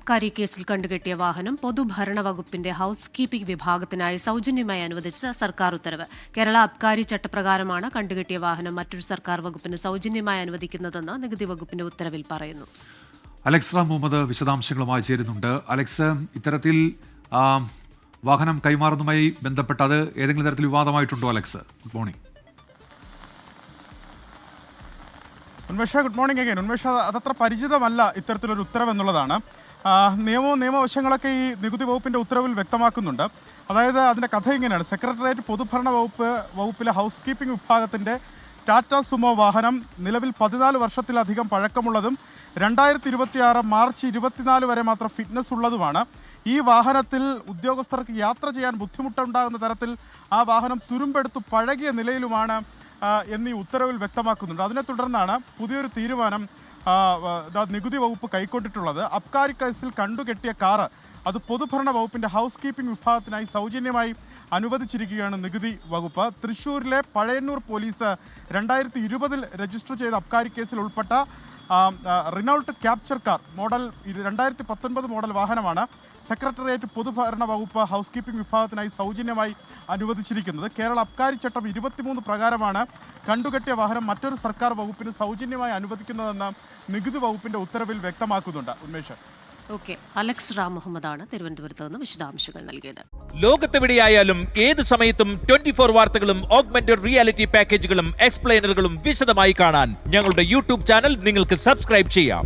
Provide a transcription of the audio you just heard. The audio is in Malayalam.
അബ്കാരി കേസിൽ കണ്ടുകെട്ടിയ വാഹനം പൊതുഭരണ വകുപ്പിന്റെ ഹൌസ് കീപ്പിംഗ് വിഭാഗത്തിനായി സൗജന്യമായി അനുവദിച്ച സർക്കാർ ഉത്തരവ്. കേരള അബ്കാരി ചട്ടപ്രകാരമാണ് കണ്ടുകെട്ടിയ വാഹനം മറ്റൊരു സർക്കാർ വകുപ്പിന് സൗജന്യമായി അനുവദിക്കുന്നതെന്ന് നികുതി വകുപ്പിന്റെ ഉത്തരവിൽ പറയുന്നു. അലക്സ് റാം മുഹമ്മദ് വിശദാംശങ്ങളുമായി ചേരുന്നുണ്ട്. അലക്സ്, ഇത്തരത്തിൽ വാഹനം കൈമാറുന്നതുമായി ബന്ധപ്പെട്ട് അത് ഏതെങ്കിലും തരത്തിൽ വിവാദമായിട്ടുണ്ടോ? Alex, good morning. Unmesha, good morning again. Unmesha, അതത്ര പരിചിതമല്ല ഇത്തരത്തിലൊരു ഉത്തരവെന്നുള്ളതാണ്. നിയമവശങ്ങളൊക്കെ ഈ നികുതി വകുപ്പിൻ്റെ ഉത്തരവിൽ വ്യക്തമാക്കുന്നുണ്ട്. അതായത് അതിൻ്റെ കഥ ഇങ്ങനെയാണ്. സെക്രട്ടേറിയറ്റ് പൊതുഭരണ വകുപ്പിലെ ഹൗസ് കീപ്പിംഗ് വിഭാഗത്തിൻ്റെ ടാറ്റ സുമോ വാഹനം നിലവിൽ 14 വർഷത്തിലധികം പഴക്കമുള്ളതും 2026 മാർച്ച് 24 വരെ മാത്രം ഫിറ്റ്നസ് ഉള്ളതുമാണ്. ഈ വാഹനത്തിൽ ഉദ്യോഗസ്ഥർക്ക് യാത്ര ചെയ്യാൻ ബുദ്ധിമുട്ടുണ്ടാകുന്ന തരത്തിൽ ആ വാഹനം തുരുമ്പെടുത്ത് പഴകിയ നിലയിലുമാണ് എന്നീ ഉത്തരവിൽ വ്യക്തമാക്കുന്നുണ്ട്. അതിനെ തുടർന്നാണ് പുതിയൊരു തീരുമാനം നികുതി വകുപ്പ് കൈക്കൊണ്ടിട്ടുള്ളത്. അബ്കാരി കേസിൽ കണ്ടുകെട്ടിയ കാറ് അത് പൊതുഭരണ വകുപ്പിൻ്റെ ഹൗസ് കീപ്പിംഗ് വിഭാഗത്തിനായി സൗജന്യമായി അനുവദിച്ചിരിക്കുകയാണ് നികുതി വകുപ്പ്. തൃശ്ശൂരിലെ പഴയന്നൂർ പോലീസ് 2020 രജിസ്റ്റർ ചെയ്ത അബ്കാരി കേസിൽ ഉൾപ്പെട്ട Renault capture car model 2019 model വാഹനമാണ് സെക്രട്ടേറിയറ്റ് പൊതുഭരണ വകുപ്പ് ഹൗസ് കീപ്പിംഗ് വിഭാഗത്തിനായി സൗജന്യമായി അനുവദിച്ചിരിക്കുന്നത്. കേരള അബ്കാരി ചട്ടം 23 പ്രകാരമാണ് കണ്ടുകെട്ടിയ വാഹനം മറ്റൊരു സർക്കാർ വകുപ്പിന് സൗജന്യമായി അനുവദിക്കുന്നതെന്ന് നികുതി വകുപ്പിന്റെ ഉത്തരവിൽ വ്യക്തമാക്കുന്നുണ്ട്. ഉന്മേഷ്, അലക്സ് റാം മുഹമ്മദാണ് തിരുവനന്തപുരത്ത് നിന്ന് വിശദാംശങ്ങൾ നൽകിയത്. ലോകത്തെവിടെയായാലും ഏത് സമയത്തും 24 വാർത്തകളും ഓഗ്മെന്റഡ് റിയാലിറ്റി പാക്കേജുകളും എക്സ്പ്ലെയിനറുകളും വിശദമായി കാണാൻ ഞങ്ങളുടെ യൂട്യൂബ് ചാനൽ നിങ്ങൾക്ക് സബ്സ്ക്രൈബ് ചെയ്യാം.